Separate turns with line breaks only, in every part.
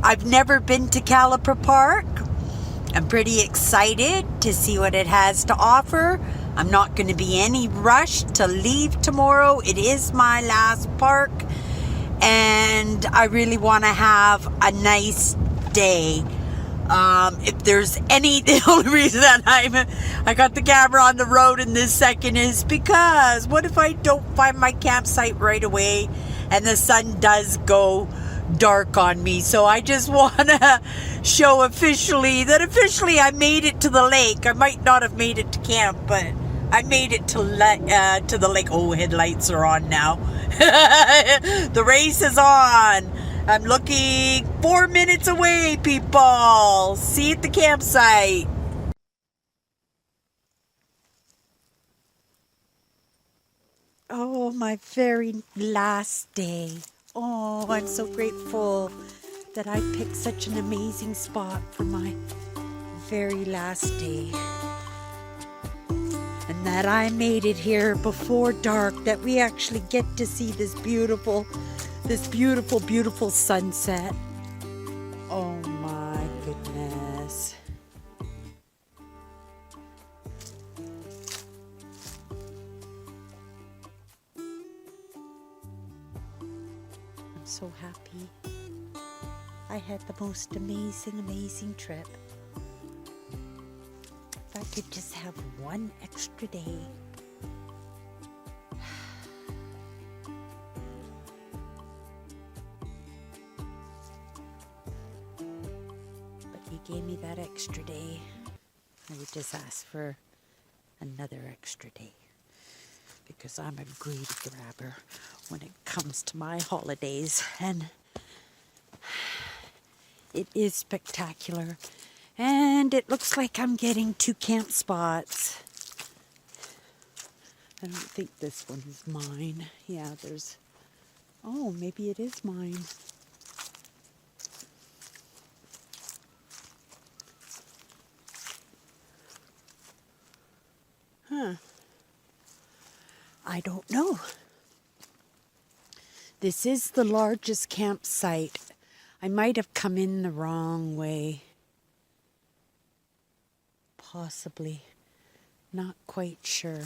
I've never been to CALIPER Park. I'm pretty excited to see what it has to offer. I'm not going to be any rush to leave tomorrow. It is my last park, and I really want to have a nice day. If there's any, the only reason that I got the camera on the road in this second is because what if I don't find my campsite right away and the sun does go dark on me? So I just want to show officially I made it to the lake. I might not have made it to camp, but I made it to the lake. Oh, headlights are on now. The race is on. I'm looking 4 minutes away, people. See you at the campsite. Oh, my very last day. Oh, I'm so grateful that I picked such an amazing spot for my very last day. And that I made it here before dark, that we actually get to see this beautiful, beautiful sunset. Oh my goodness. I'm so happy. I had the most amazing trip. If I could just have one extra day. But you gave me that extra day. I would just ask for another extra day. Because I'm a greedy grabber when it comes to my holidays. And it is spectacular. And it looks like I'm getting 2 camp spots. I don't think this one is mine. Yeah, there's... Oh, maybe it is mine. Huh. I don't know. This is the largest campsite. I might have come in the wrong way. Possibly. Not quite sure.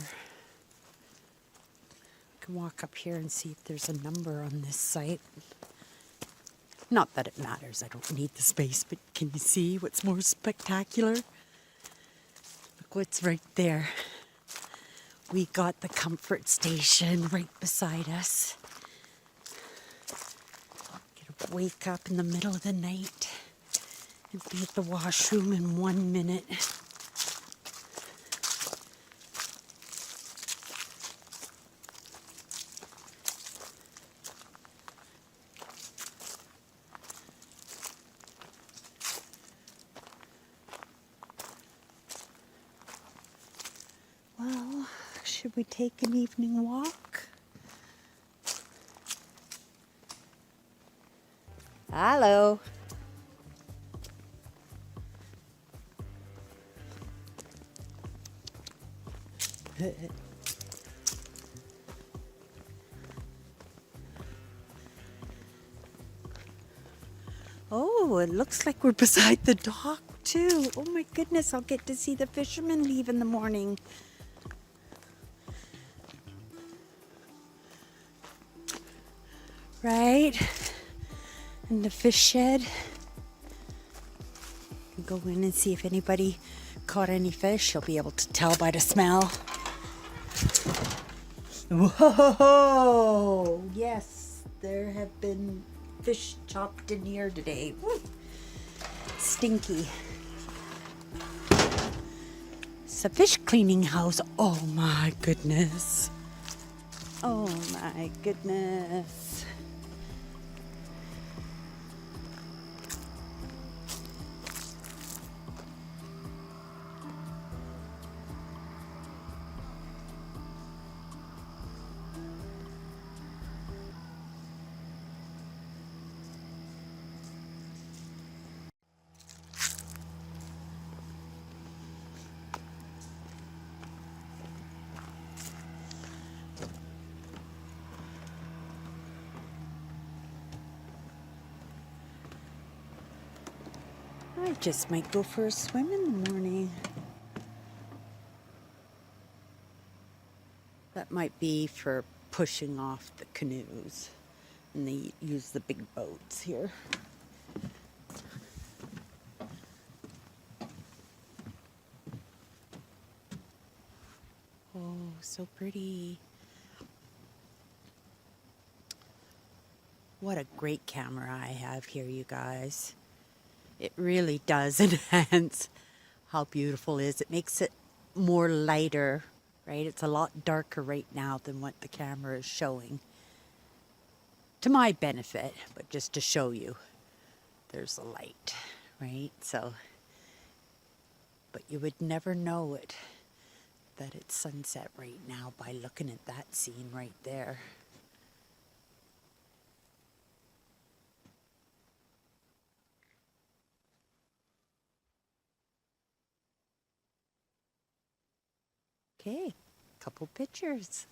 I can walk up here and see if there's a number on this site. Not that it matters. I don't need the space, but can you see what's more spectacular? Look what's right there. We got the comfort station right beside us. Get to wake up in the middle of the night and be at the washroom in 1 minute. Well, should we take an evening walk? Hello. Oh, it looks like we're beside the dock too. Oh my goodness, I'll get to see the fishermen leave in the morning. Right? And the fish shed. Go in and see if anybody caught any fish. You'll be able to tell by the smell. Whoa! Yes, there have been fish chopped in here today. Woo. Stinky. It's a fish cleaning house. Oh my goodness. Oh my goodness. I just might go for a swim in the morning. That might be for pushing off the canoes. And they use the big boats here. Oh, so pretty. What a great camera I have here, you guys. It really does enhance how beautiful it is. It makes it more lighter, right? It's a lot darker right now than what the camera is showing. To my benefit, but just to show you, there's a light, right? So, but you would never know it, that it's sunset right now by looking at that scene right there. Okay, couple pictures.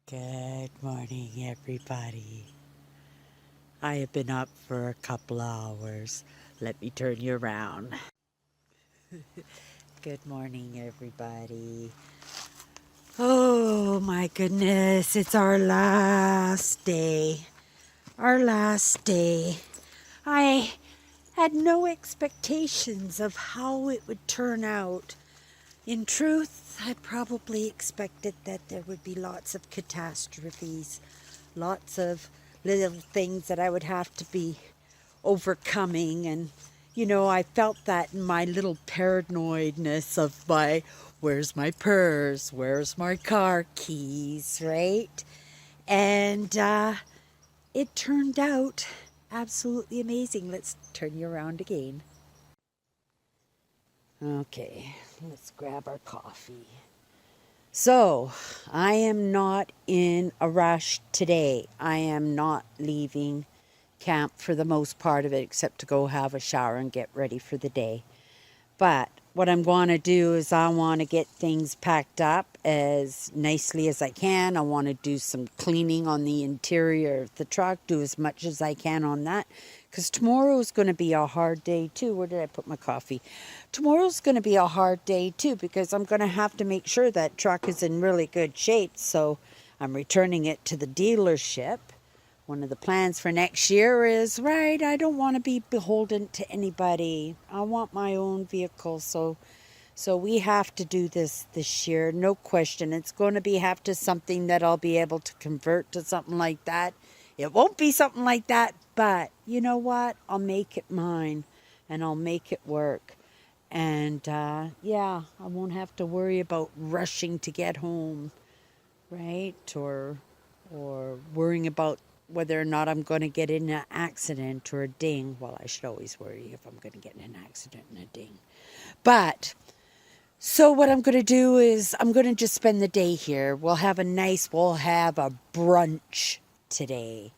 Good morning, everybody. I have been up for a couple hours. Let me turn you around. Good morning, everybody. Oh my goodness, it's our last day. Our last day. I had no expectations of how it would turn out. In truth, I probably expected that there would be lots of catastrophes, lots of little things that I would have to be overcoming. And, you know, I felt that in my little paranoidness of my, where's my purse, where's my car keys, right? And it turned out absolutely amazing. Let's turn you around again. Okay, let's grab our coffee. So, I am not in a rush today. I am not leaving camp for the most part of it, except to go have a shower and get ready for the day. But what I'm going to do is I want to get things packed up as nicely as I can. I want to do some cleaning on the interior of the truck, do as much as I can on that. Because tomorrow is going to be a hard day too. Where did I put my coffee? Tomorrow's going to be a hard day too, because I'm going to have to make sure that truck is in really good shape. So I'm returning it to the dealership. One of the plans for next year is, right, I don't want to be beholden to anybody. I want my own vehicle. So we have to do this year, no question. It's going to be have to something that I'll be able to convert to something like that. It won't be something like that, but you know what? I'll make it mine, and I'll make it work. And yeah, I won't have to worry about rushing to get home, right? Or worrying about whether or not I'm going to get in an accident or a ding. Well, I should always worry if I'm going to get in an accident and a ding. But so what I'm going to do is I'm going to just spend the day here. We'll have a brunch today.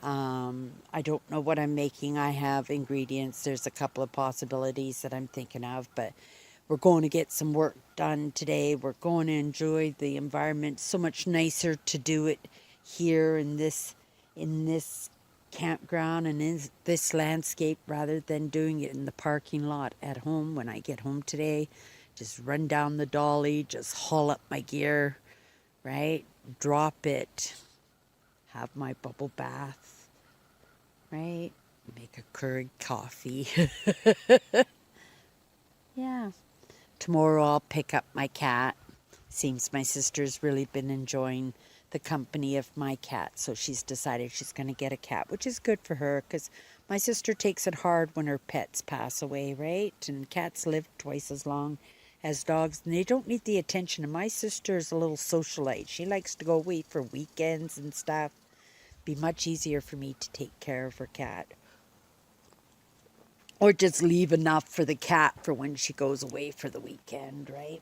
I don't know what I'm making. I have ingredients. There's a couple of possibilities that I'm thinking of, but we're going to get some work done today. We're going to enjoy the environment. So much nicer to do it here in this campground and in this landscape rather than doing it in the parking lot at home when I get home today. Just run down the dolly, just haul up my gear, right? Drop it, have my bubble bath, right? Make a Keurig coffee. Yeah. Tomorrow I'll pick up my cat. Seems my sister's really been enjoying the company of my cat, so she's decided she's going to get a cat, which is good for her because my sister takes it hard when her pets pass away, right? And cats live twice as long as dogs, and they don't need the attention. And my sister is a little socialite. She likes to go away for weekends and stuff. Be much easier for me to take care of her cat. Or just leave enough for the cat for when she goes away for the weekend, right?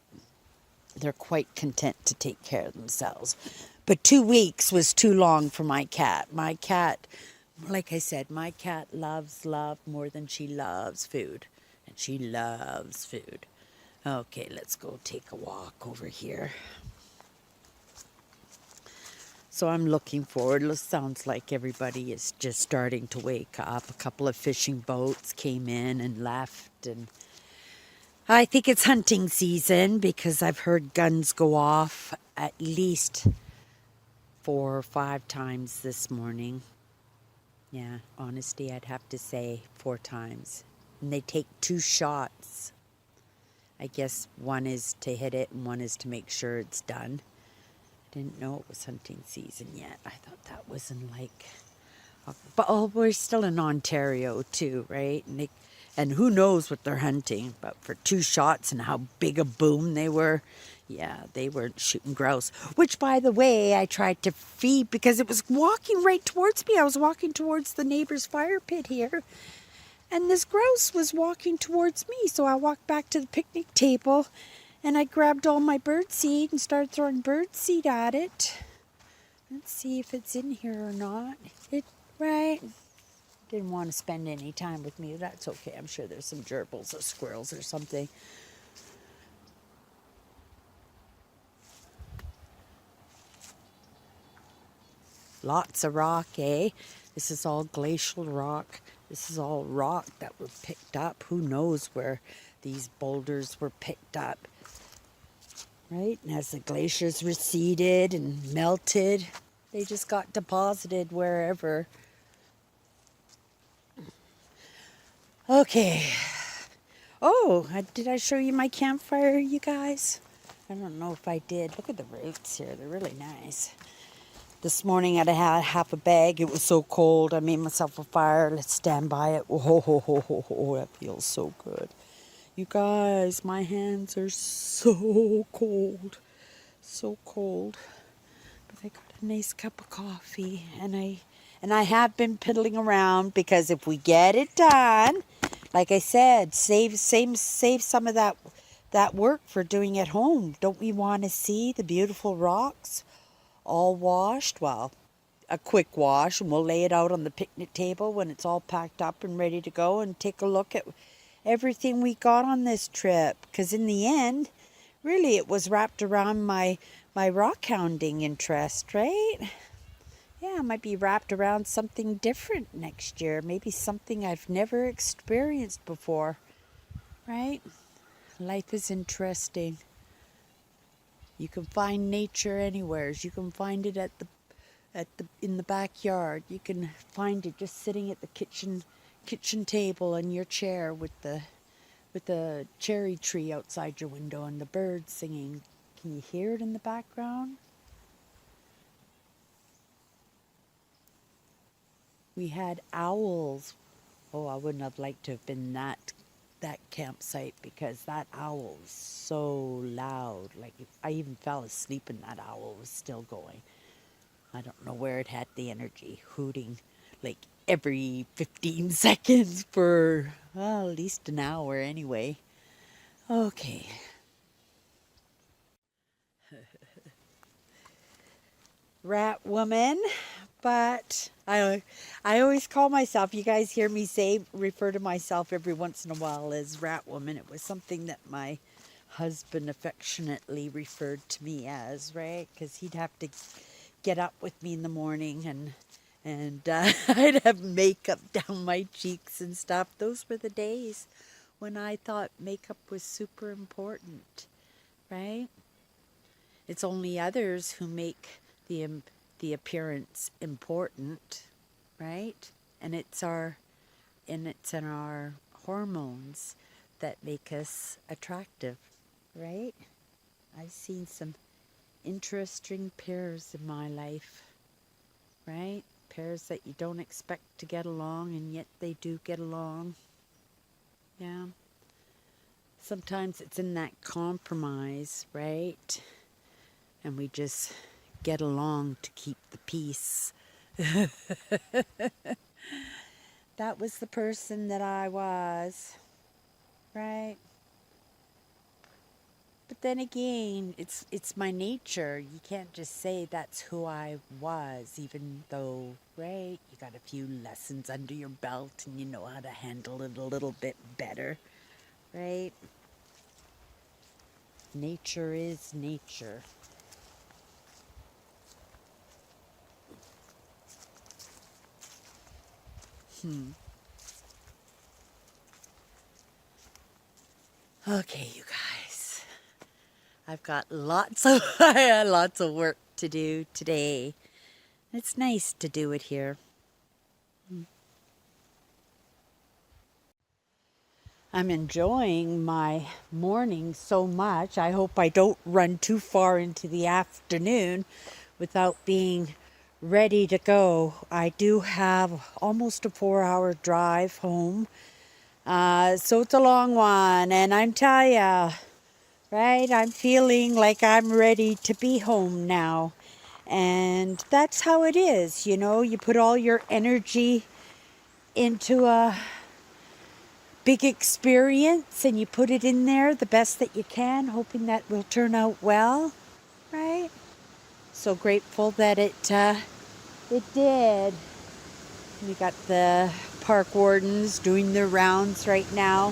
They're quite content to take care of themselves. But 2 weeks was too long for my cat. My cat, like I said, my cat loves love more than she loves food. And she loves food. Okay, let's go take a walk over here. So I'm looking forward. It sounds like everybody is just starting to wake up. A couple of fishing boats came in and left. And I think it's hunting season because I've heard guns go off at least 4 or 5 times this morning. Yeah, honesty, I'd have to say 4 times. And they take 2 shots. I guess one is to hit it and one is to make sure it's done. Didn't know it was hunting season yet. I thought that was in like, but we're still in Ontario too, right? And who knows what they're hunting? But for 2 shots and how big a boom they were, yeah, they weren't shooting grouse. Which, by the way, I tried to feed because it was walking right towards me. I was walking towards the neighbor's fire pit here, and this grouse was walking towards me. So I walked back to the picnic table. And I grabbed all my bird seed and started throwing bird seed at it. Let's see if it's in here or not. Right. Didn't want to spend any time with me. That's okay. I'm sure there's some gerbils or squirrels or something. Lots of rock, eh? This is all glacial rock. This is all rock that were picked up. Who knows where these boulders were picked up. Right, and as the glaciers receded and melted, they just got deposited wherever. Okay. Oh, did I show you my campfire, you guys? I don't know if I did. Look at the roots here. They're really nice. This morning I had half a bag. It was so cold. I made myself a fire. Let's stand by it. Oh, that feels so good. You guys, my hands are so cold. So cold. But I got a nice cup of coffee, and I have been piddling around because if we get it done, like I said, save some of that work for doing at home. Don't we want to see the beautiful rocks all washed? Well, a quick wash, and we'll lay it out on the picnic table when it's all packed up and ready to go, and take a look at everything we got on this trip. Because in the end, really, it was wrapped around my rock hounding interest, right? Yeah, it might be wrapped around something different next year. Maybe something I've never experienced before, right? Life is interesting. You can find nature anywhere. You can find it in the backyard. You can find it just sitting at the kitchen table in your chair with the cherry tree outside your window and the birds singing. Can you hear it in the background? We had owls. Oh, I wouldn't have liked to have been that campsite because that owl was so loud. Like, if I even fell asleep and that owl was still going. I don't know where it had the energy, hooting like every 15 seconds for, well, at least an hour anyway. Okay. Rat woman, but I always call myself, you guys hear me refer to myself every once in a while as rat woman. It was something that my husband affectionately referred to me as, right? Because he'd have to get up with me in the morning And I'd have makeup down my cheeks and stuff. Those were the days when I thought makeup was super important, right? It's only others who make the appearance important, right? And it's in our hormones that make us attractive, right? I've seen some interesting pairs in my life, right? Pairs that you don't expect to get along, and yet they do get along. Yeah. Sometimes it's in that compromise, right? And we just get along to keep the peace. That was the person that I was, right? But then again, it's my nature. You can't just say that's who I was, even though, right, you got a few lessons under your belt and you know how to handle it a little bit better, right? Nature is nature. Okay, you guys. I've got lots of lots of work to do today. It's nice to do it here. I'm enjoying my morning so much. I hope I don't run too far into the afternoon without being ready to go. I do have almost a 4-hour drive home. So it's a long one, and I'm telling you, right, I'm feeling like I'm ready to be home now. And that's how it is, you know, you put all your energy into a big experience and you put it in there the best that you can, hoping that will turn out well, right? So grateful that it did. We got the park wardens doing their rounds right now.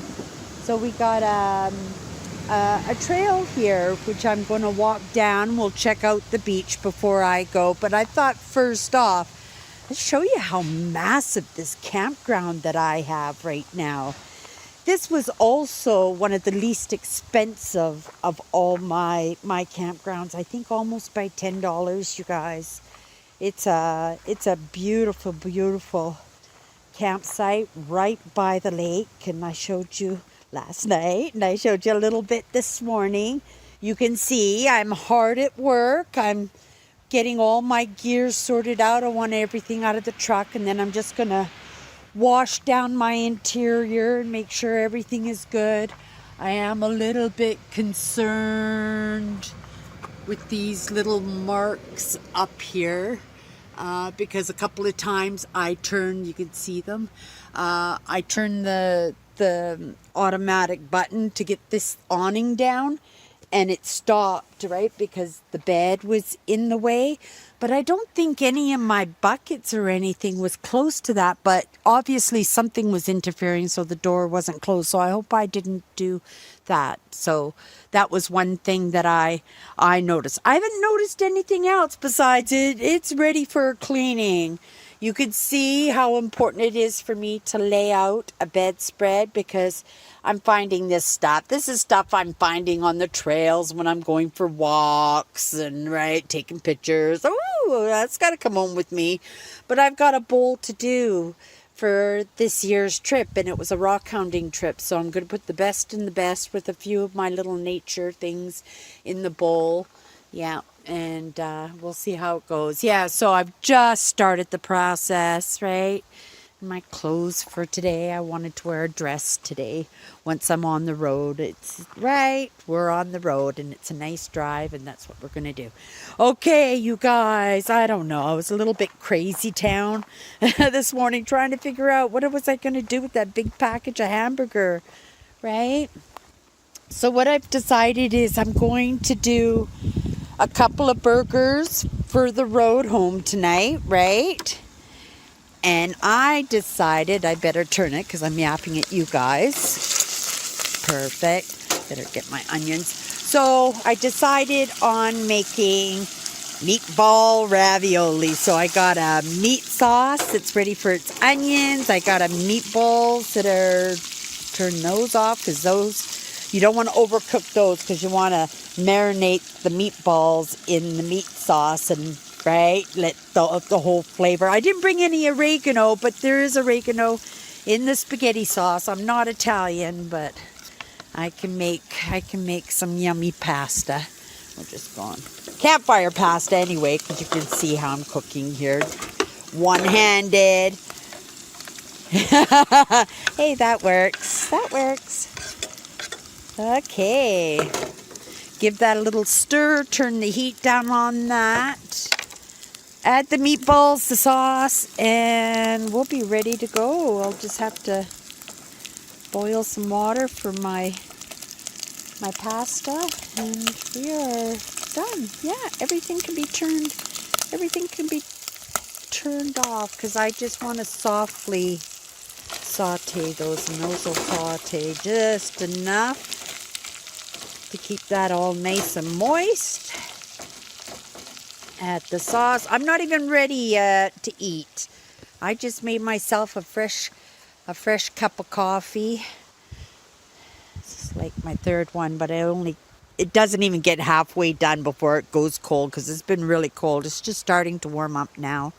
So we got a trail here, which I'm going to walk down. We'll check out the beach before I go. But I thought first off, let's show you how massive this campground that I have right now. This was also one of the least expensive of all my campgrounds. I think almost by $10, you guys. It's a beautiful, beautiful campsite right by the lake, and I showed you last night, and I showed you a little bit this morning. You can see I'm hard at work. I'm getting all my gear sorted out. I want everything out of the truck, and then I'm just gonna wash down my interior and make sure everything is good. I am a little bit concerned with these little marks up here because a couple of times I turned, you can see them, I turned the automatic button to get this awning down, and it stopped, right, because the bed was in the way. But I don't think any of my buckets or anything was close to that, but obviously something was interfering, so the door wasn't closed. So I hope I didn't do that. So that was one thing that I noticed. I haven't noticed anything else besides it's ready for cleaning. You could see how important it is for me to lay out a bedspread, because I'm finding this stuff. This is stuff I'm finding on the trails when I'm going for walks and, right, taking pictures. Oh, that's got to come home with me. But I've got a bowl to do for this year's trip, and it was a rock hounding trip. So I'm going to put the best in the best with a few of my little nature things in the bowl. Yeah. And we'll see how it goes. Yeah, so I've just started the process, right? My clothes for today, I wanted to wear a dress today. Once I'm on the road, it's right, we're on the road, and it's a nice drive, and that's what we're going to do. Okay, you guys, I don't know. I was a little bit crazy town this morning trying to figure out what was I going to do with that big package of hamburger, right? So what I've decided is I'm going to do a couple of burgers for the road home tonight, right? And I decided I better turn it because I'm yapping at you guys. Perfect. Better get my onions. So I decided on making meatball ravioli. So I got a meat sauce that's ready for its onions. I got a meatballs that are, turn those off because those, you don't want to overcook those because you want to marinate the meatballs in the meat sauce and let the whole flavor. I didn't bring any oregano, but there is oregano in the spaghetti sauce. I'm not Italian, but I can make some yummy pasta. We're just going campfire pasta anyway, because you can see how I'm cooking here. One-handed. Hey, that works. That works. Okay. Give that a little stir. Turn the heat down on that. Add the meatballs, the sauce, and we'll be ready to go. I'll just have to boil some water for my pasta, and we are done. Yeah, everything can be turned off because I just want to softly saute those, and those will saute just enough to keep that all nice and moist. Add the sauce. I'm not even ready to eat. I just made myself a fresh cup of coffee. It's like my third one, but it doesn't even get halfway done before it goes cold because it's been really cold. It's just starting to warm up now.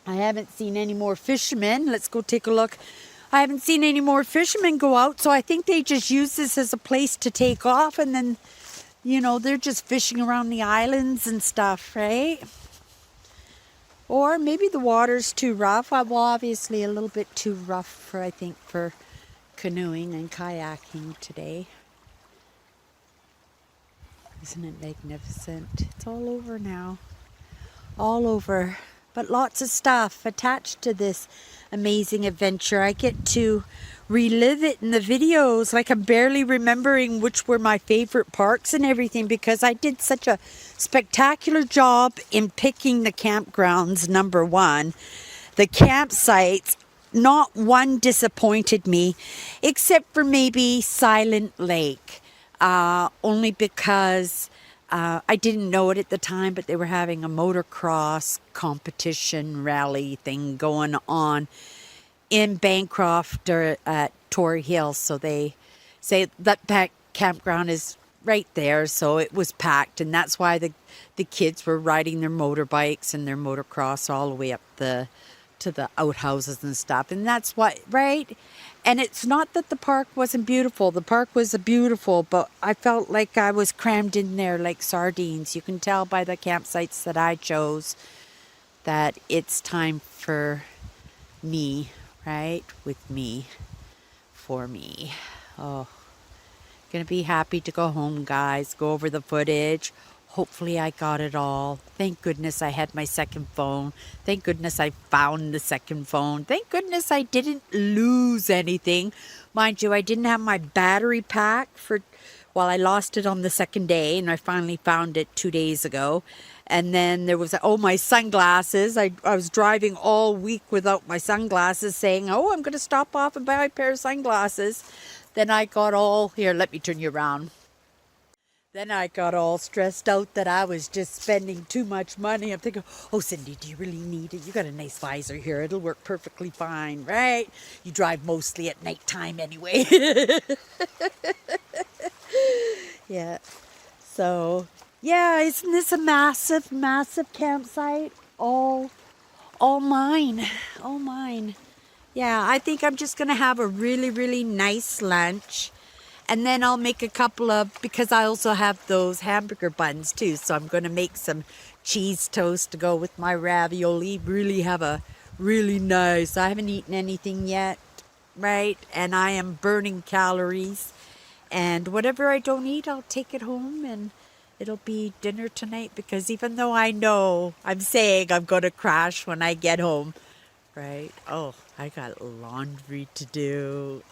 I haven't seen any more fishermen. Let's go take a look. I haven't seen any more fishermen go out, so I think they just use this as a place to take off, and then, you know, they're just fishing around the islands and stuff, right? Or maybe the water's too rough. Well, obviously a little bit too rough for canoeing and kayaking today. Isn't it magnificent? It's all over now. All over. But lots of stuff attached to this amazing adventure. I get to relive it in the videos. Like, I'm barely remembering which were my favorite parks and everything because I did such a spectacular job in picking the campgrounds, number one. The campsites, not one disappointed me, except for maybe Silent Lake. Only because I didn't know it at the time, but they were having a motocross competition rally thing going on in Bancroft or at Torrey Hill. So they say that campground is right there. So it was packed, and that's why the kids were riding their motorbikes and their motocross all the way up to the outhouses and stuff. And that's what, right? And it's not that the park wasn't beautiful. The park was beautiful, but I felt like I was crammed in there like sardines. You can tell by the campsites that I chose that it's time for me, right? With me, for me. Oh, gonna be happy to go home, guys. Go over the footage. Hopefully I got it all. Thank goodness I had my second phone. Thank goodness I found the second phone. Thank goodness I didn't lose anything. Mind you, I didn't have my battery pack I lost it on the second day, and I finally found it 2 days ago. And then there was, my sunglasses. I was driving all week without my sunglasses, saying, I'm going to stop off and buy a pair of sunglasses. Then I got here, let me turn you around. Then I got all stressed out that I was just spending too much money. I'm thinking, Cindy, do you really need it? You got a nice visor here. It'll work perfectly fine, right? You drive mostly at nighttime anyway. Yeah. So, yeah, isn't this a massive, massive campsite? All mine. All mine. Yeah, I think I'm just going to have a really, really nice lunch. And then I'll make a couple of, because I also have those hamburger buns too. So I'm going to make some cheese toast to go with my ravioli. Really have a really nice, I haven't eaten anything yet, right? And I am burning calories. And whatever I don't eat, I'll take it home and it'll be dinner tonight. Because even though I know, I'm saying I'm going to crash when I get home, right? I got laundry to do.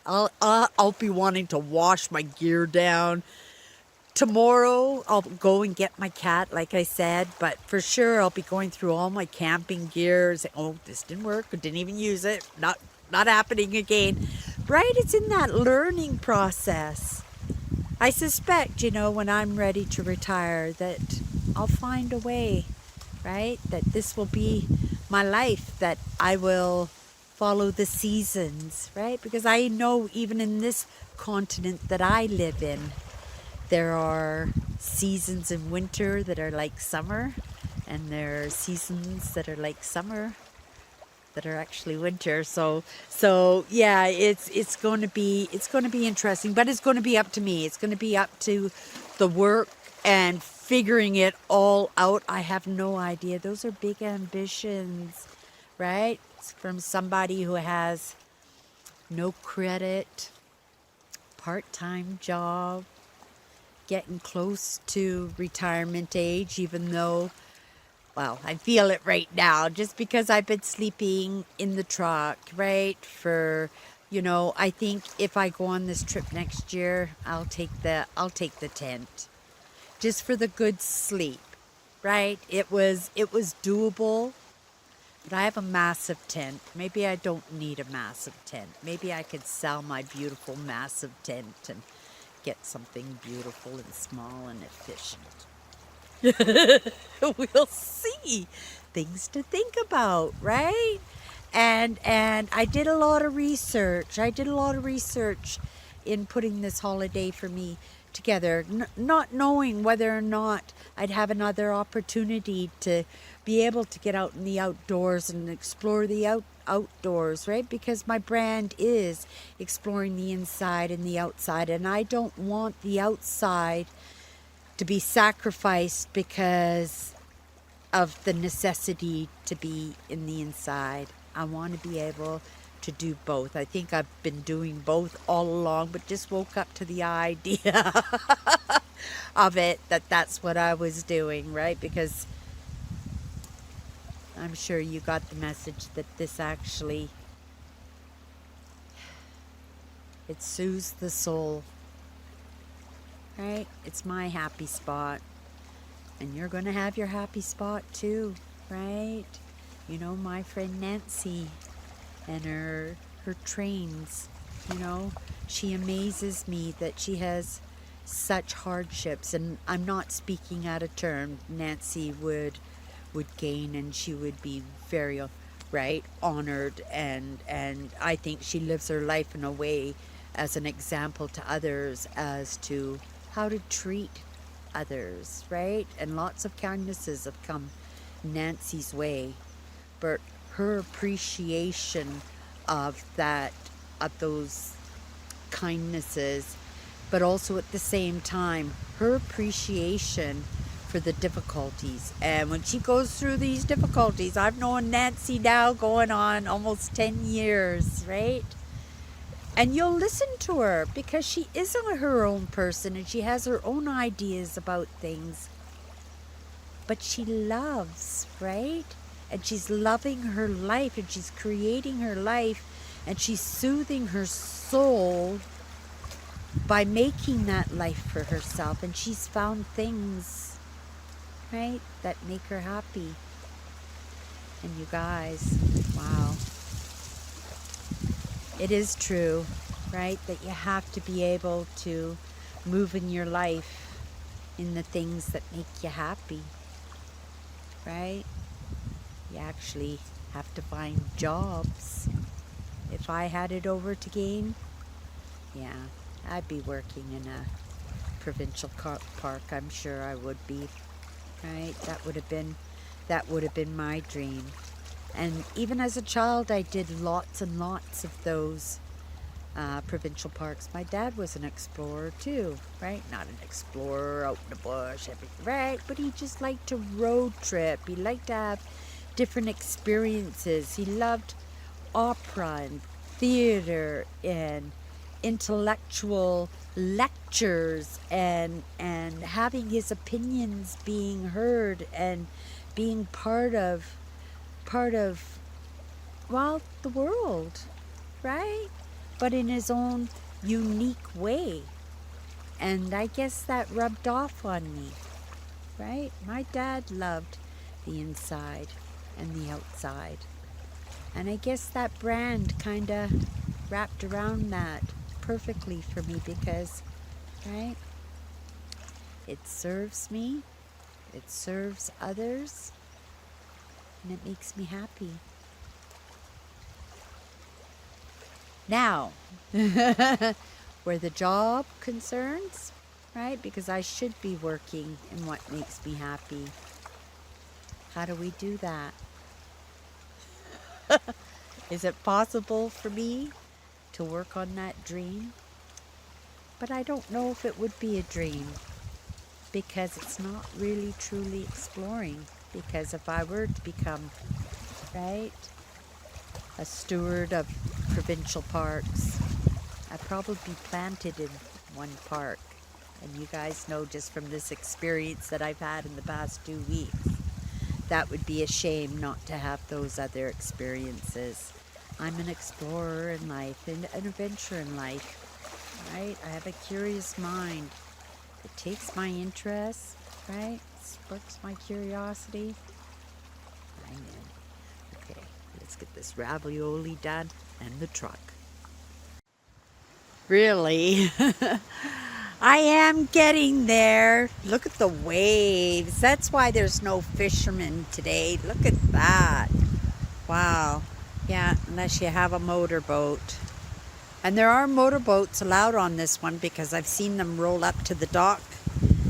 I'll be wanting to wash my gear down. Tomorrow, I'll go and get my cat, like I said. But for sure, I'll be going through all my camping gear. This didn't work. I didn't even use it. Not happening again. Right? It's in that learning process. I suspect, you know, when I'm ready to retire, that I'll find a way, right? That this will be my life, that I will follow the seasons, right? Because I know even in this continent that I live in, there are seasons in winter that are like summer, and there are seasons that are like summer that are actually winter. So yeah, it's going to be interesting, but it's going to be up to me. It's going to be up to the work and figuring it all out. I have no idea. Those are big ambitions, right? It's from somebody who has no credit, part-time job, getting close to retirement age, even though, well, I feel it right now just because I've been sleeping in the truck, right? For, you know, I think if I go on this trip next year, I'll take the tent just for the good sleep, right? It was doable, but I have a massive tent. Maybe I don't need a massive tent. Maybe I could sell my beautiful massive tent and get something beautiful and small and efficient. We'll see. Things to think about, right? And I did a lot of research. In putting this holiday for me together, not knowing whether or not I'd have another opportunity to be able to get out in the outdoors and explore the outdoors, right? Because my brand is exploring the inside and the outside, and I don't want the outside to be sacrificed because of the necessity to be in the inside. I want to be able to do both. I think I've been doing both all along, but just woke up to the idea of it, that's what I was doing, right? Because I'm sure you got the message that this actually, it soothes the soul. Right? It's my happy spot. And you're going to have your happy spot too, right? You know, my friend Nancy and her trains, you know, she amazes me that she has such hardships. And I'm not speaking out of turn. Nancy would gain, and she would be very, right, honored. And I think she lives her life in a way as an example to others as to how to treat others, right? And lots of kindnesses have come Nancy's way, but her appreciation of those kindnesses, but also at the same time her appreciation for the difficulties. And when she goes through these difficulties, I've known Nancy now going on almost 10 years, right? And you'll listen to her because she is her own person and she has her own ideas about things. But she loves, right? And she's loving her life, and she's creating her life, and she's soothing her soul by making that life for herself. And she's found things, right, that make her happy. And you guys, wow. It is true, right, that you have to be able to move in your life in the things that make you happy, right? You actually have to find jobs. If I had it over again, yeah, I'd be working in a provincial park. I'm sure I would be, right? That would have been my dream. And even as a child, I did lots and lots of those provincial parks. My dad was an explorer too, right? Not an explorer out in the bush, everything, right? But he just liked to road trip. He liked to have different experiences. He loved opera and theater and intellectual lectures and having his opinions being heard and being part of well, the world, right? But in his own unique way. And I guess that rubbed off on me, right? My dad loved the inside and the outside. And I guess that brand kind of wrapped around that perfectly for me because, right, It serves me, it serves others, and it makes me happy. Now, where the job concerns, right? Because I should be working in what makes me happy. How do we do that? Is it possible for me to work on that dream? But I don't know if it would be a dream, because it's not really truly exploring. Because if I were to become, right, a steward of provincial parks, I'd probably be planted in one park. And you guys know just from this experience that I've had in the past 2 weeks, that would be a shame not to have those other experiences. I'm an explorer in life and an adventurer in life, right? I have a curious mind. It takes my interest, right? Sparks my curiosity. I'm in. Okay, let's get this ravioli done and the truck. Really? I am getting there. Look at the waves. That's why there's no fishermen today. Look at that. Wow. Yeah, unless you have a motorboat. And there are motorboats allowed on this one because I've seen them roll up to the dock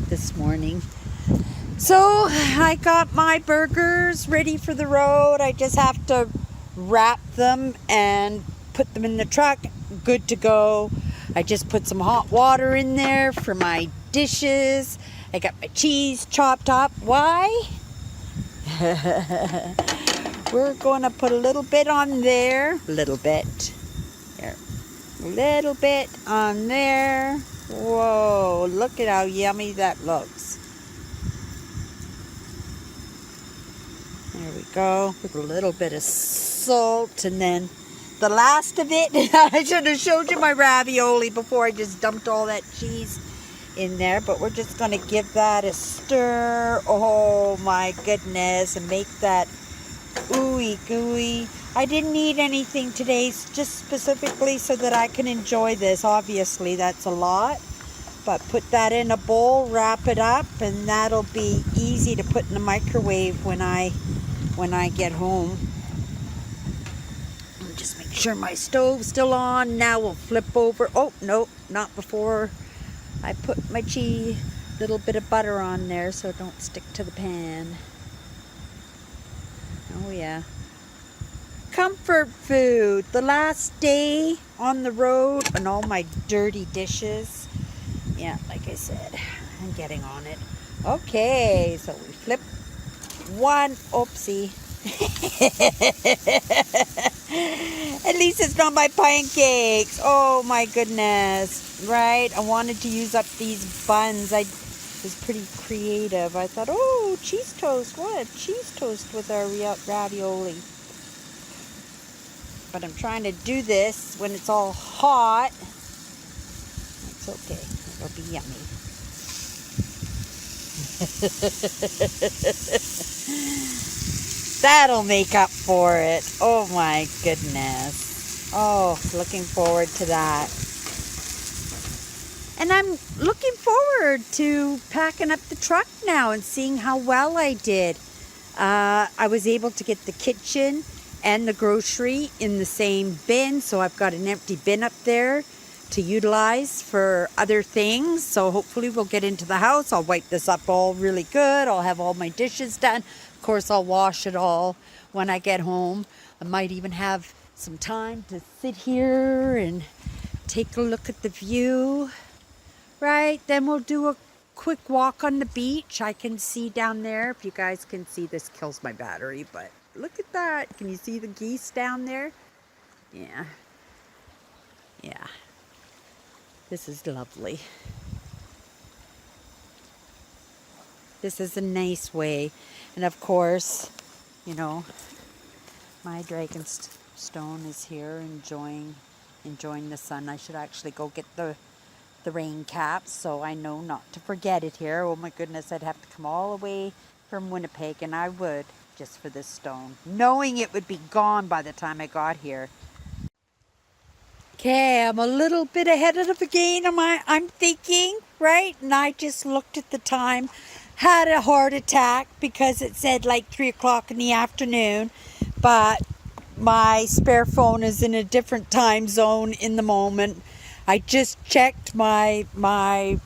this morning. So I got my burgers ready for the road. I just have to wrap them and put them in the truck. Good to go. I just put some hot water in there for my dishes. I got my cheese chopped up. Why? We're going to put a little bit on there. A little bit. There. A little bit on there. Whoa, look at how yummy that looks. There we go. With a little bit of salt, and then the last of it, I should have showed you my ravioli before I just dumped all that cheese in there, but we're just going to give that a stir. Oh my goodness, and make that ooey gooey. I didn't eat anything today, just specifically so that I can enjoy this. Obviously, that's a lot, but put that in a bowl, wrap it up, and that'll be easy to put in the microwave when I get home. Just make sure my stove's still on. Now we'll flip over. Oh, no, not before I put my little bit of butter on there so it don't stick to the pan. Oh, yeah. Comfort food. The last day on the road and all my dirty dishes. Yeah, like I said, I'm getting on it. Okay, so we flip one. Oopsie. At least it's not my pancakes. Oh my goodness. Right? I wanted to use up these buns. I was pretty creative. I thought, oh, cheese toast. What? Cheese toast with our ravioli. But I'm trying to do this when it's all hot. It's okay. It'll be yummy. That'll make up for it. Oh my goodness. Oh, looking forward to that. And I'm looking forward to packing up the truck now and seeing how well I did. I was able to get the kitchen and the grocery in the same bin, so I've got an empty bin up there to utilize for other things. So hopefully we'll get into the house. I'll wipe this up all really good. I'll have all my dishes done. Of course, I'll wash it all when I get home. I might even have some time to sit here and take a look at the view. Right, then we'll do a quick walk on the beach. I can see down there. If you guys can see, this kills my battery, but look at that. Can you see the geese down there? Yeah. Yeah. This is lovely. This is a nice way. And of course, you know, my dragon stone is here enjoying the sun. I should actually go get the rain caps so I know not to forget it here. Oh my goodness, I'd have to come all the way from Winnipeg, and I would, just for this stone, knowing it would be gone by the time I got here. Okay, I'm a little bit ahead of the game, I'm thinking, right? And I just looked at the time, had a heart attack because it said like 3 o'clock in the afternoon, but my spare phone is in a different time zone in the moment. I just checked my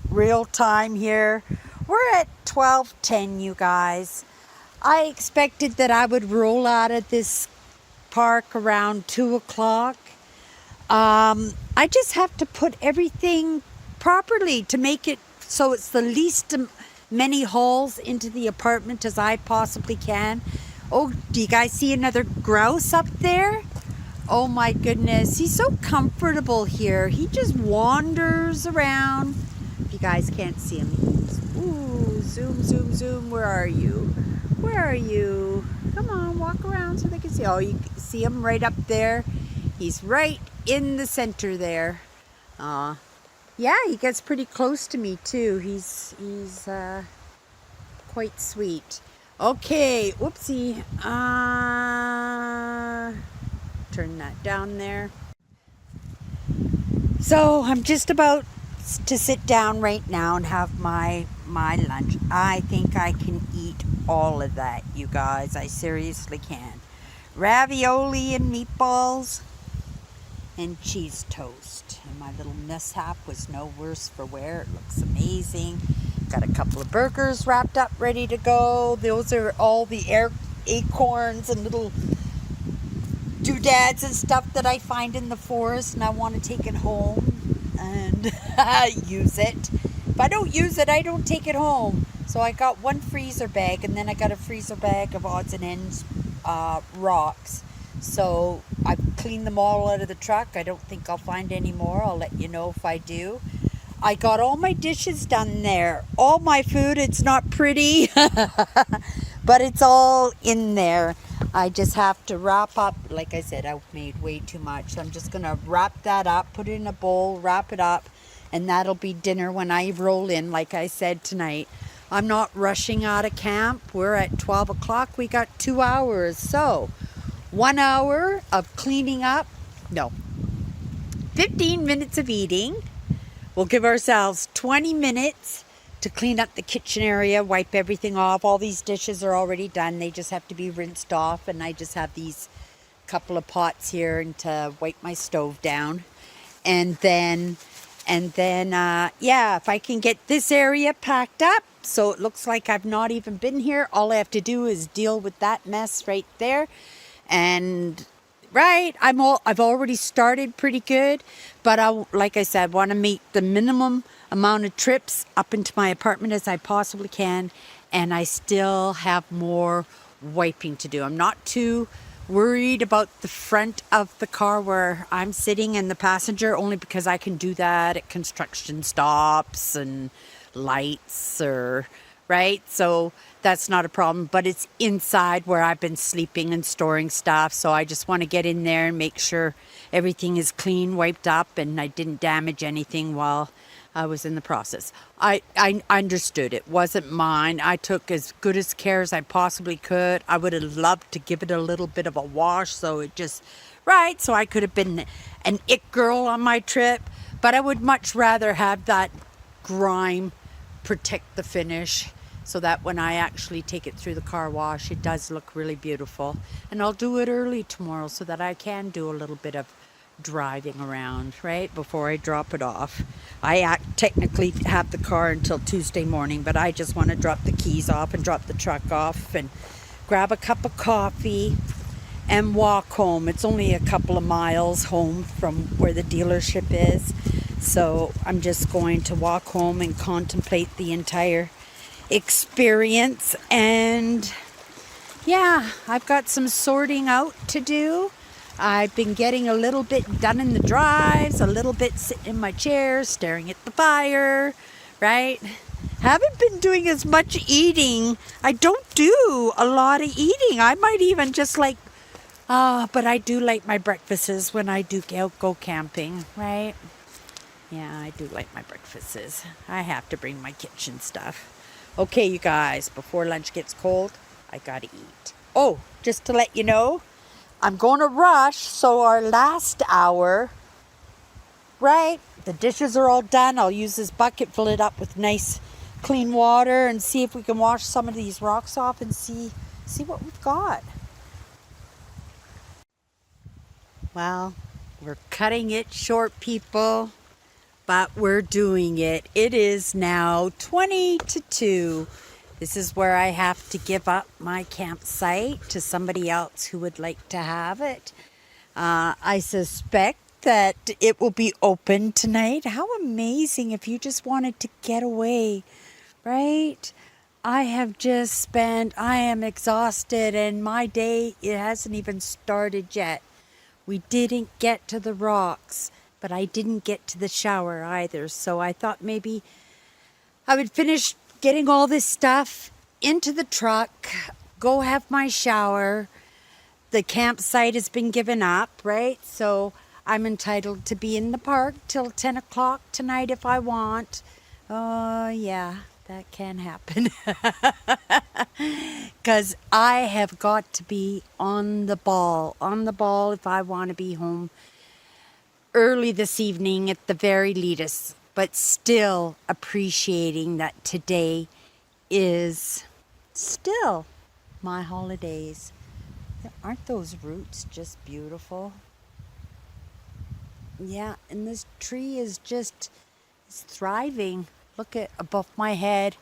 real time here. We're at 12:10, you guys. I expected that I would roll out of this park around 2 o'clock. I just have to put everything properly to make it so it's the least many holes into the apartment as I possibly can. Oh, do you guys see another grouse up there? Oh my goodness, he's so comfortable here. He just wanders around. If you guys can't see him, ooh, zoom, zoom, zoom. Where are you? Where are you? Come on, walk around so they can see. Oh, you see him right up there. He's right in the center there. Yeah, he gets pretty close to me too. He's quite sweet. Okay, whoopsie. Turn that down there. So I'm just about to sit down right now and have my lunch. I think I can eat all of that, you guys. I seriously can. Ravioli and meatballs and cheese toast. And my little mishap was no worse for wear. It looks amazing. Got a couple of burgers wrapped up, ready to go. Those are all the acorns and little doodads and stuff that I find in the forest, and I want to take it home and use it. If I don't use it, I don't take it home. So I got one freezer bag, and then I got a freezer bag of odds and ends rocks. So I've cleaned them all out of the truck. I don't think I'll find any more. I'll let you know if I do. I got all my dishes done there. All my food, it's not pretty, but it's all in there. I just have to wrap up. Like I said, I made way too much. So I'm just going to wrap that up, put it in a bowl, wrap it up, and that'll be dinner when I roll in, like I said tonight. I'm not rushing out of camp. We're at 12 o'clock. We got 2 hours. So 1 hour of cleaning up. No, 15 minutes of eating. We'll give ourselves 20 minutes to clean up the kitchen area, wipe everything off. All these dishes are already done. They just have to be rinsed off. And I just have these couple of pots here and to wipe my stove down. And then, yeah, if I can get this area packed up so it looks like I've not even been here, all I have to do is deal with that mess right there. And right, I've already started pretty good, but like I said, want to make the minimum amount of trips up into my apartment as I possibly can, and I still have more wiping to do. I'm not too worried about the front of the car where I'm sitting and the passenger, only because I can do that at construction stops and lights, or right, so that's not a problem. But it's inside where I've been sleeping and storing stuff, so I just want to get in there and make sure everything is clean, wiped up, and I didn't damage anything while I was in the process. I understood it wasn't mine. I took as good as care as I possibly could. I would have loved to give it a little bit of a wash, so it just right, so I could have been an it girl on my trip, but I would much rather have that grime protect the finish, so that when I actually take it through the car wash, it does look really beautiful. And I'll do it early tomorrow so that I can do a little bit of driving around, right, before I drop it off. I technically have the car until Tuesday morning, but I just want to drop the keys off and drop the truck off and grab a cup of coffee and walk home. It's only a couple of miles home from where the dealership is. So I'm just going to walk home and contemplate the entire experience. And yeah, I've got some sorting out to do. I've been getting a little bit done in the drives, a little bit sitting in my chair, staring at the fire, right? Haven't been doing as much eating. I don't do a lot of eating. I might even just like, but I do like my breakfasts when I do go camping, right? Yeah, I do like my breakfasts. I have to bring my kitchen stuff. Okay, you guys, before lunch gets cold, I gotta eat. Oh, just to let you know, I'm going to rush, so our last hour right? The dishes are all done. I'll use this bucket, fill it up with nice clean water, and see if we can wash some of these rocks off and see what we've got. Well, we're cutting it short, people, but we're doing it. It is now 20 to 2. This is where I have to give up my campsite to somebody else who would like to have it. I suspect that it will be open tonight. How amazing if you just wanted to get away, right? I am exhausted, and my day, it hasn't even started yet. We didn't get to the rocks, but I didn't get to the shower either. So I thought maybe I would finish getting all this stuff into the truck, go have my shower. The campsite has been given up, right? So I'm entitled to be in the park till 10 o'clock tonight if I want. Oh, yeah, that can happen. Because I have got to be on the ball if I want to be home early this evening at the very least. But still appreciating that today is still my holidays. Aren't those roots just beautiful? Yeah, and this tree is just, it's thriving. Look at above my head.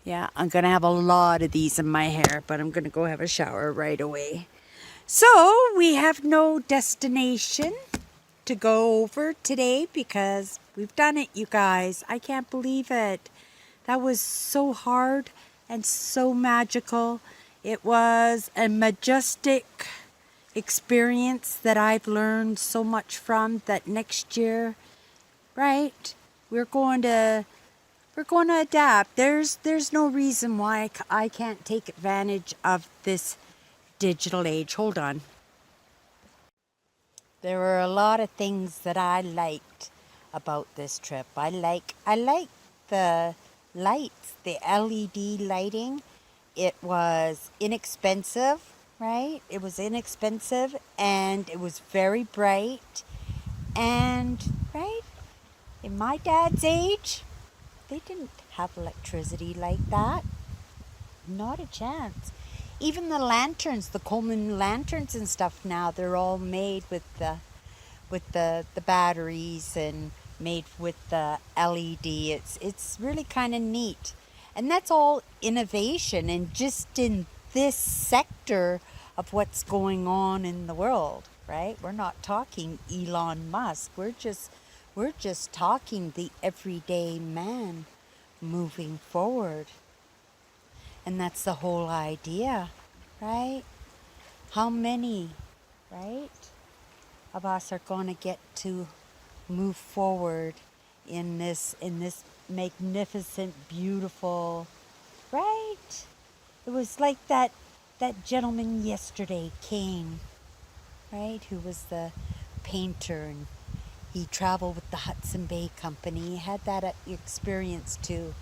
Yeah, I'm going to have a lot of these in my hair, but I'm going to go have a shower right away. So we have no destination to go over today because we've done it, you guys. I can't believe it. That was so hard and so magical. It was a majestic experience that I've learned so much from, that next year, right, we're going to adapt. There's no reason why I can't take advantage of this digital age. Hold on. There were a lot of things that I liked about this trip. I like the lights, the LED lighting. It was inexpensive, right? It was inexpensive, and it was very bright. And, right, in my dad's age, they didn't have electricity like that. Not a chance. Even the lanterns, the Coleman lanterns and stuff now, they're all made with the batteries and made with the LED. It's really kind of neat. And that's all innovation, and just in this sector of what's going on in the world, right? We're not talking Elon Musk. We're just talking the everyday man moving forward. And that's the whole idea, right? How many, right, of us are going to get to move forward in this magnificent, beautiful, right? It was like that gentleman yesterday came, right, who was the painter, and he traveled with the Hudson Bay Company. He had that experience to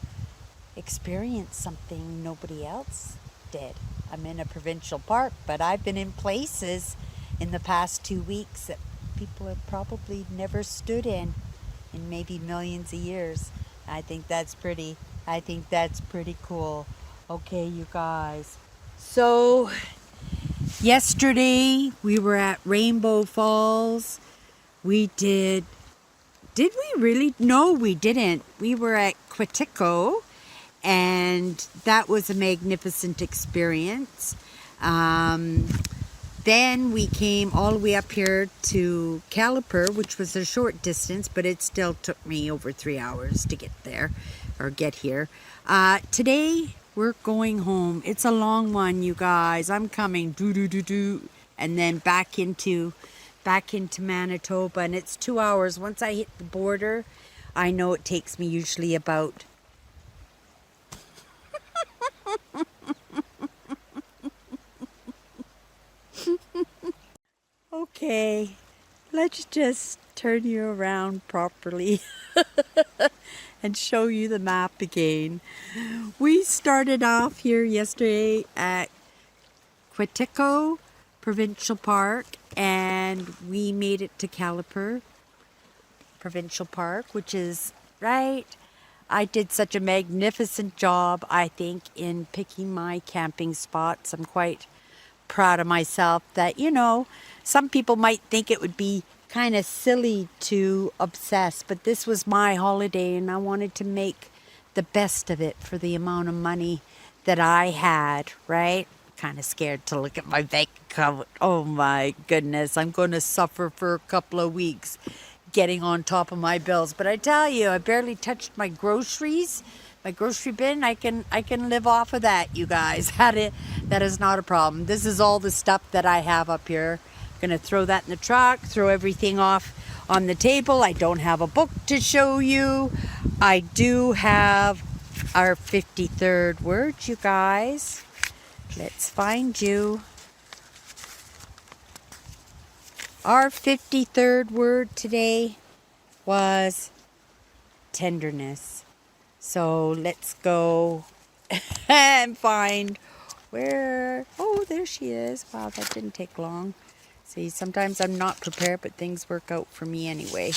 experience something nobody else did. I'm in a provincial park, but I've been in places in the past 2 weeks that people have probably never stood in maybe millions of years. I think that's pretty cool. Okay, you guys. So yesterday we were at Rainbow Falls. We did we really? No, we didn't. We were at Quetico, and that was a magnificent experience. Then we came all the way up here to CALIPER, which was a short distance, but it still took me over 3 hours to get there, or get here. Today, we're going home. It's a long one, you guys. I'm coming, and then back into Manitoba, and it's 2 hours. Once I hit the border, I know it takes me usually about okay, let's just turn you around properly and show you the map again. We started off here yesterday at Quetico Provincial Park, and we made it to CALIPER. Provincial Park, which is, right, I did such a magnificent job, I think, in picking my camping spots. I'm quite proud of myself that, you know, some people might think it would be kind of silly to obsess, but this was my holiday and I wanted to make the best of it for the amount of money that I had, right? Kind of scared to look at my bank account. Oh my goodness, I'm going to suffer for a couple of weeks getting on top of my bills. But I tell you, I barely touched my groceries. My grocery bin, I can live off of that, you guys. That is not a problem. This is all the stuff that I have up here. I'm gonna throw that in the truck, throw everything off on the table. I don't have a book to show you. I do have our 53rd word, you guys. Let's find you. Our 53rd word today was tenderness. So let's go and find where, oh, there she is. Wow, that didn't take long. See, sometimes I'm not prepared, but things work out for me anyway.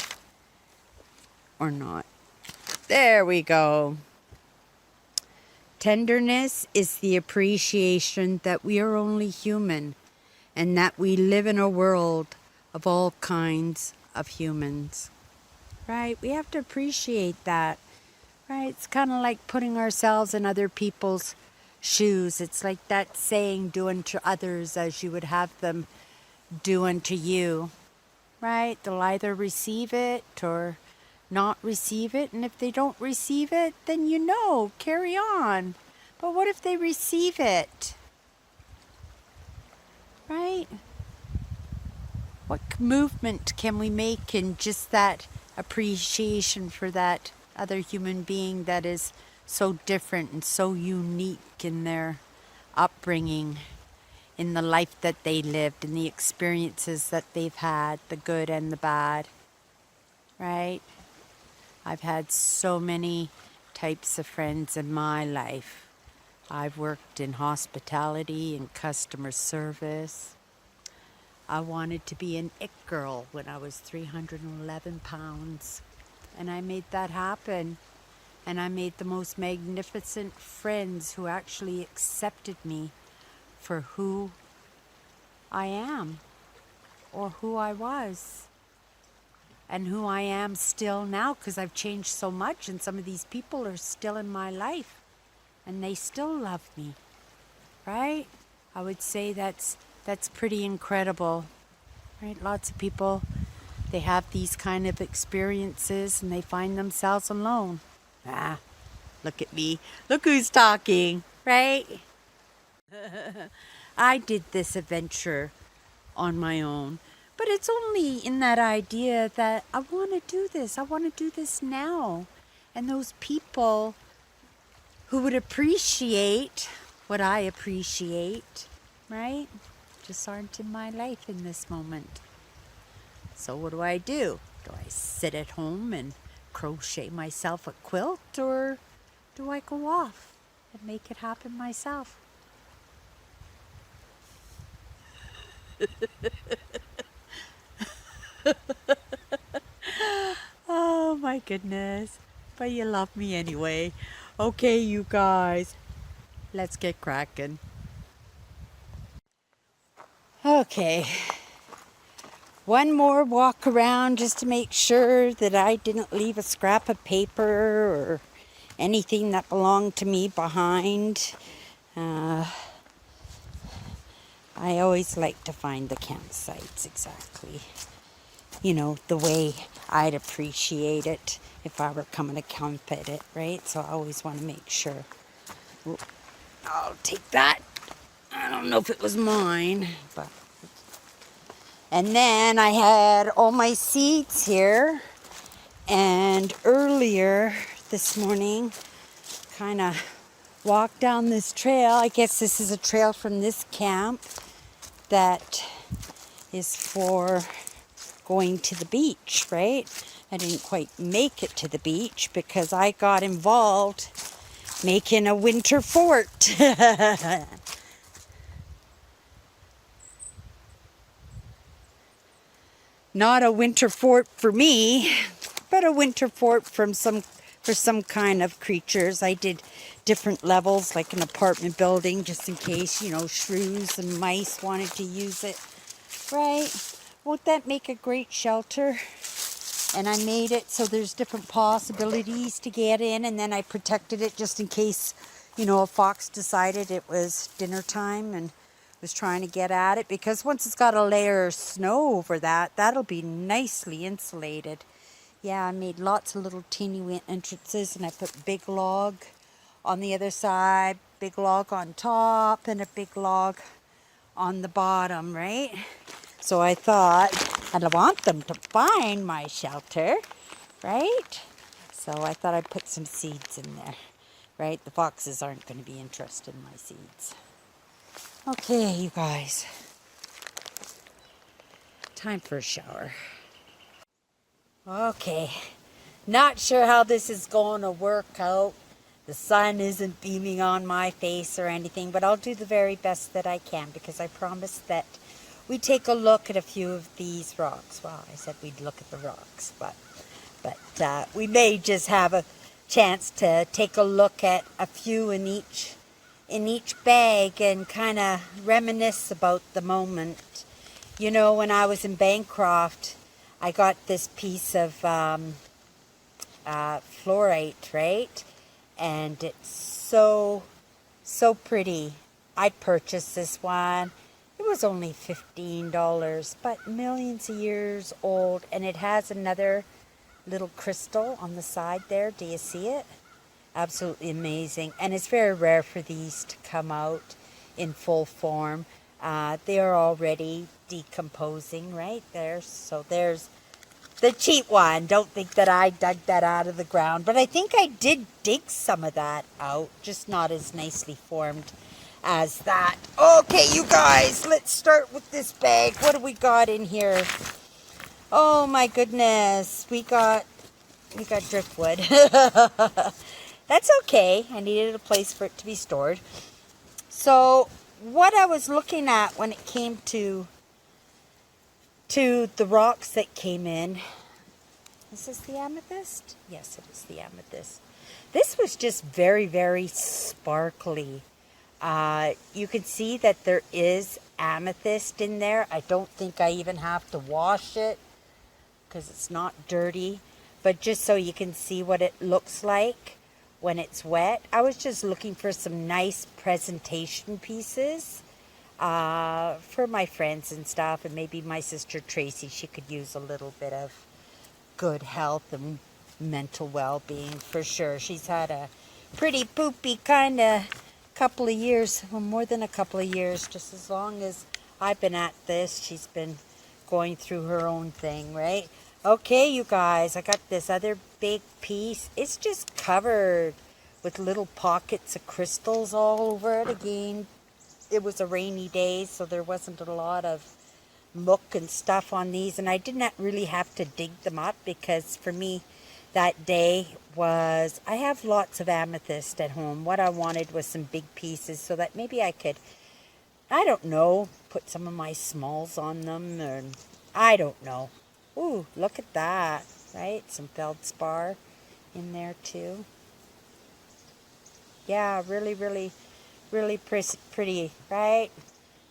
Or not. There we go. Tenderness is the appreciation that we are only human and that we live in a world of all kinds of humans. Right? We have to appreciate that. Right? It's kind of like putting ourselves in other people's shoes. It's like that saying, do unto others as you would have them do unto you. Right? They'll either receive it or not receive it. And if they don't receive it, then you know, carry on. But what if they receive it? Right? What movement can we make in just that appreciation for that other human being that is so different and so unique in their upbringing, in the life that they lived, in the experiences that they've had, the good and the bad, right? I've had so many types of friends in my life. I've worked in hospitality and customer service. I wanted to be an it girl when I was 311 pounds. And I made that happen. And I made the most magnificent friends who actually accepted me for who I am, or who I was, and who I am still now, because I've changed so much, and some of these people are still in my life, and they still love me, right? I would say that's pretty incredible, right? Lots of people, they have these kind of experiences, and they find themselves alone. Look at me. Look who's talking, right? I did this adventure on my own, but it's only in that idea that I want to do this. I want to do this now. And those people who would appreciate what I appreciate, right, just aren't in my life in this moment. So what do? Do I sit at home and crochet myself a quilt, or do I go off and make it happen myself? Oh my goodness, but you love me anyway. Okay, you guys, let's get cracking. Okay, one more walk around just to make sure that I didn't leave a scrap of paper or anything that belonged to me behind. I always like to find the campsites exactly, you know, the way I'd appreciate it if I were coming to camp at it, right? So I always want to make sure. Ooh, I'll take that. I don't know if it was mine, but... And then I had all my seeds here, and earlier this morning, kind of walked down this trail. I guess this is a trail from this camp that is for going to the beach, right? I didn't quite make it to the beach because I got involved making a winter fort. Not a winter fort for me, but a winter fort for some kind of creatures. I did different levels, like an apartment building, just in case, you know, shrews and mice wanted to use it. Right? Won't that make a great shelter? And I made it so there's different possibilities to get in, and then I protected it just in case, you know, a fox decided it was dinner time and was trying to get at it, because once it's got a layer of snow over that, that'll be nicely insulated. Yeah, I made lots of little teeny entrances, and I put big log on the other side, big log on top, and a big log on the bottom, right? So I thought I'd want them to find my shelter, right? So I thought I'd put some seeds in there, right? The foxes aren't going to be interested in my seeds. Okay, you guys. Time for a shower. Okay. Not sure how this is going to work out. The sun isn't beaming on my face or anything, but I'll do the very best that I can, because I promised that we take a look at a few of these rocks. Well, I said we'd look at the rocks, but we may just have a chance to take a look at a few in each bag and kind of reminisce about the moment. You know, when I was in Bancroft, I got this piece of fluorite, right? And it's so pretty. I purchased this one. It was only $15, but millions of years old, and it has another little crystal on the side there. Do you see it? Absolutely amazing. And it's very rare for these to come out in full form. They are already decomposing right there. So there's the cheap one. Don't think that I dug that out of the ground, but I think I did dig some of that out, just not as nicely formed as that. Okay, you guys, let's start with this bag. What do we got in here? Oh my goodness, we got driftwood. That's okay. I needed a place for it to be stored. So what I was looking at when it came to the rocks that came in, is this the amethyst? Yes, it is the amethyst. This was just very, very sparkly. You can see that there is amethyst in there. I don't think I even have to wash it because it's not dirty, but just so you can see what it looks like when it's wet. I was just looking for some nice presentation pieces for my friends and stuff, and maybe my sister Tracy, she could use a little bit of good health and mental well-being for sure. She's had a pretty poopy kind of couple of years, well, more than a couple of years, just as long as I've been at this. She's been going through her own thing, right? Okay, you guys, I got this other big piece. It's just covered with little pockets of crystals all over it. Again, it was a rainy day, so there wasn't a lot of muck and stuff on these, and I did not really have to dig them up, because for me that day was, I have lots of amethyst at home. What I wanted was some big pieces so that maybe I could, I don't know, put some of my smalls on them, or I don't know. Ooh, look at that, right? Some feldspar in there too. Yeah, really, really, really pretty, right?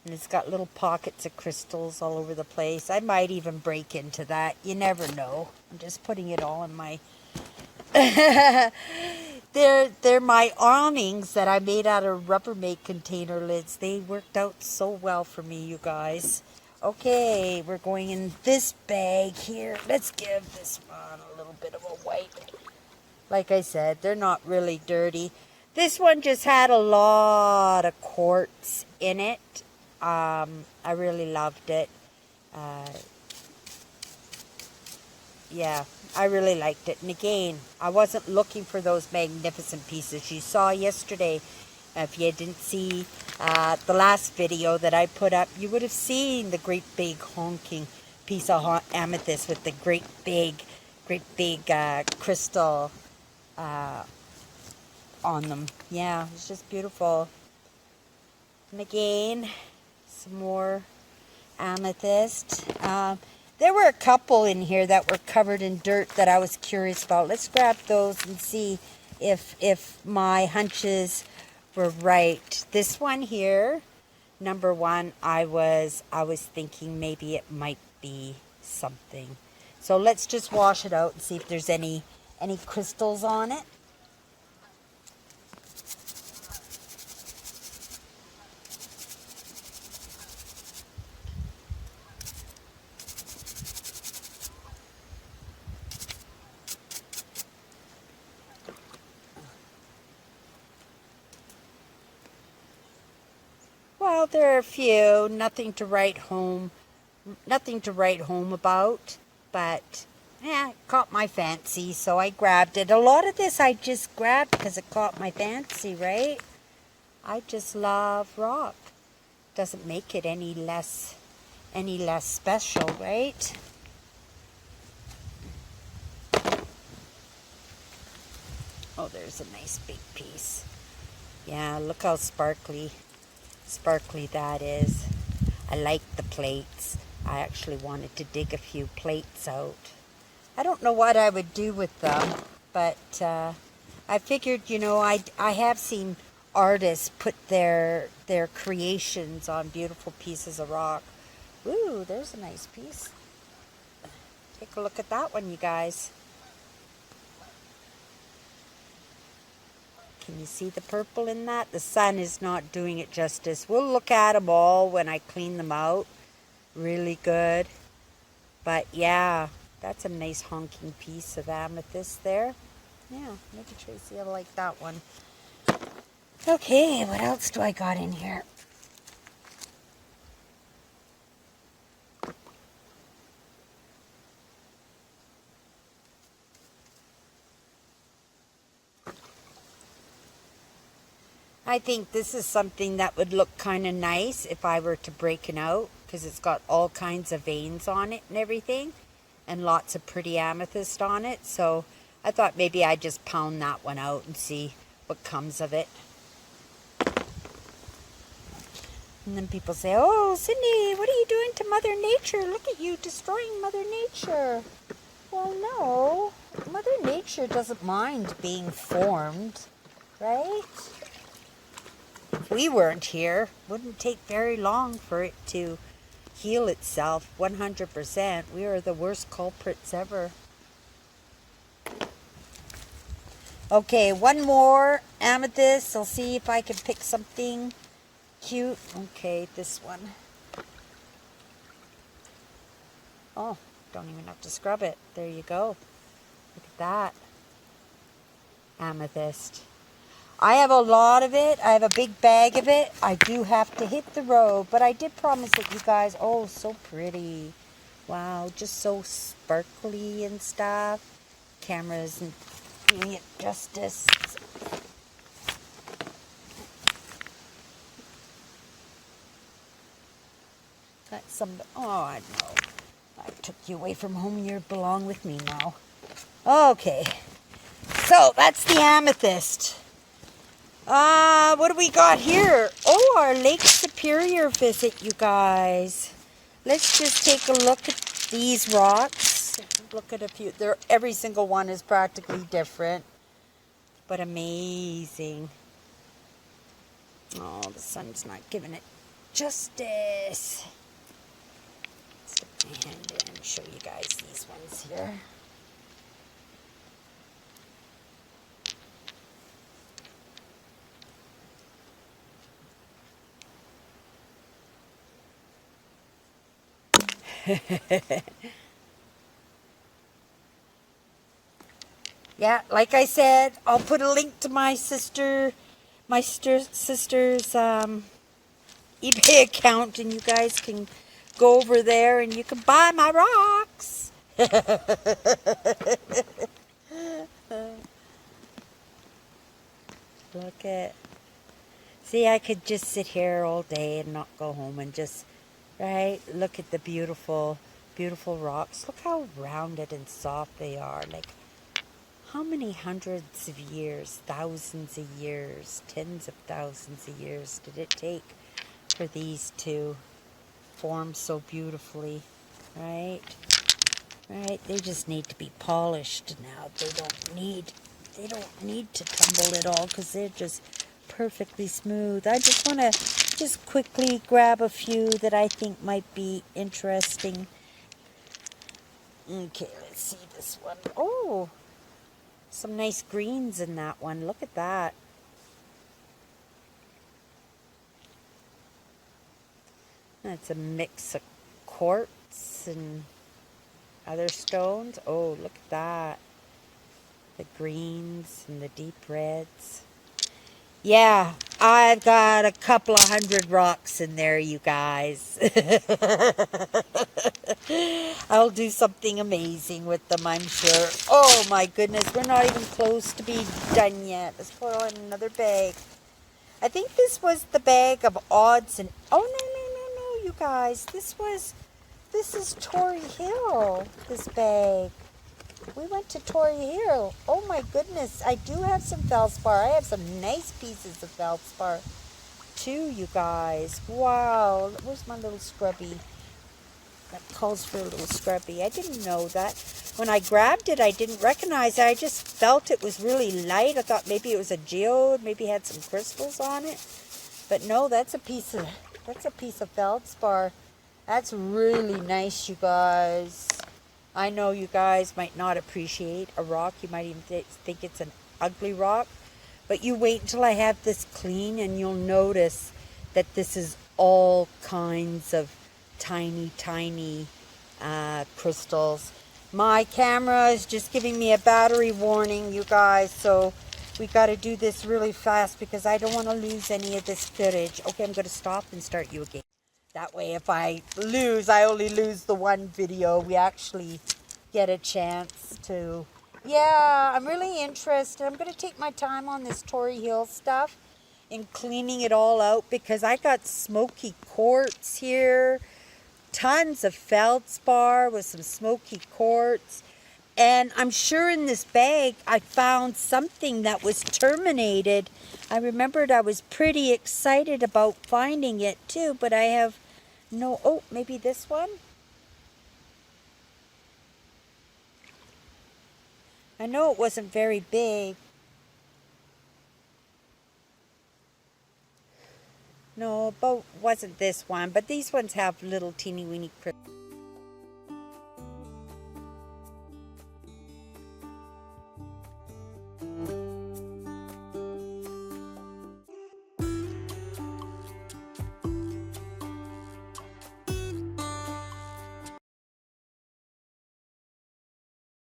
And it's got little pockets of crystals all over the place. I might even break into that. You never know. I'm just putting it all in my... They're my awnings that I made out of Rubbermaid container lids. They worked out so well for me, you guys. Okay, we're going in this bag here. Let's give this one a little bit of a wipe. Like I said, they're not really dirty. This one just had a lot of quartz in it. I really loved it. Yeah, I really liked it. And again, I wasn't looking for those magnificent pieces you saw yesterday. If you didn't see the last video that I put up, you would have seen the great big honking piece of amethyst with the great big crystal on them. Yeah, it's just beautiful. And again, some more amethyst. There were a couple in here that were covered in dirt that I was curious about. Let's grab those and see if my hunches were right. This one here, number one, I was thinking maybe it might be something. So let's just wash it out and see if there's any crystals on it. Well, there are a few, nothing to write home about, but yeah, it caught my fancy, so I grabbed it. A lot of this I just grabbed because it caught my fancy, right? I just love rock. Doesn't make it any less special, right? Oh, there's a nice big piece. Yeah, look how sparkly that is. I like the plates. I actually wanted to dig a few plates out. I don't know what I would do with them, but I figured, you know, I have seen artists put their creations on beautiful pieces of rock. Ooh, there's a nice piece. Take a look at that one, you guys. Can you see the purple in that? The sun is not doing it justice. We'll look at them all when I clean them out. Really good. But yeah, that's a nice honking piece of amethyst there. Yeah, maybe Tracy will like that one. Okay, what else do I got in here? I think this is something that would look kind of nice if I were to break it out, because it's got all kinds of veins on it and everything, and lots of pretty amethyst on it. So I thought maybe I'd just pound that one out and see what comes of it. And then people say, oh, Cindy, what are you doing to Mother Nature? Look at you destroying Mother Nature. Well, no, Mother Nature doesn't mind being formed, right? If we weren't here, it wouldn't take very long for it to heal itself 100%. We are the worst culprits ever. Okay, one more amethyst. I'll see if I can pick something cute. Okay, this one. Oh, don't even have to scrub it. There you go. Look at that. Amethyst. I have a lot of it. I have a big bag of it. I do have to hit the road, but I did promise it, you guys. Oh, so pretty. Wow, just so sparkly and stuff. Camera isn't doing it justice. Got some, oh, I know. I took you away from home. You belong with me now. Okay. So, that's the amethyst. What do we got here? Oh, our Lake Superior visit, you guys. Let's just take a look at these rocks. Look at a few. Every single one is practically different, but amazing. Oh, the sun's not giving it justice. Stick my hand in and show you guys these ones here. Yeah, like I said, I'll put a link to my sister's eBay account, and you guys can go over there and you can buy my rocks. Look at, see, I could just sit here all day and not go home and just, right, look at the beautiful, beautiful rocks. Look how rounded and soft they are. Like, how many hundreds of years, thousands of years, tens of thousands of years did it take for these to form so beautifully? right? Right? They just need to be polished now. They don't need to tumble at all because they're just perfectly smooth. I just want to just quickly grab a few that I think might be interesting. Okay, let's see this one. Oh, some nice greens in that one. Look at that. That's a mix of quartz and other stones. Oh, look at that. The greens and the deep reds. Yeah, I've got a couple of hundred rocks in there, you guys. I'll do something amazing with them, I'm sure. Oh my goodness, we're not even close to be done yet. Let's put on another bag. I think this was the bag of odds and... Oh, no, you guys. This is Tory Hill, this bag. We went to Tory Hill. Oh my goodness. I do have some feldspar. I have some nice pieces of feldspar too, you guys. Wow. Where's my little scrubby? That calls for a little scrubby. I didn't know that. When I grabbed it, I didn't recognize it. I just felt it was really light. I thought maybe it was a geode, maybe it had some crystals on it. But no, that's a piece of feldspar. That's really nice, you guys. I know you guys might not appreciate a rock. You might even think it's an ugly rock. But you wait until I have this clean and you'll notice that this is all kinds of tiny crystals. My camera is just giving me a battery warning, you guys. So we got to do this really fast because I don't want to lose any of this footage. Okay, I'm going to stop and start you again. That way, if I lose, I only lose the one video. We actually get a chance to... Yeah, I'm really interested. I'm going to take my time on this Tory Hill stuff and cleaning it all out because I got smoky quartz here. Tons of feldspar with some smoky quartz. And I'm sure in this bag I found something that was terminated. I remembered I was pretty excited about finding it too, but I have no... Oh, maybe this one? I know it wasn't very big. No, but wasn't this one. But these ones have little teeny weeny crystals.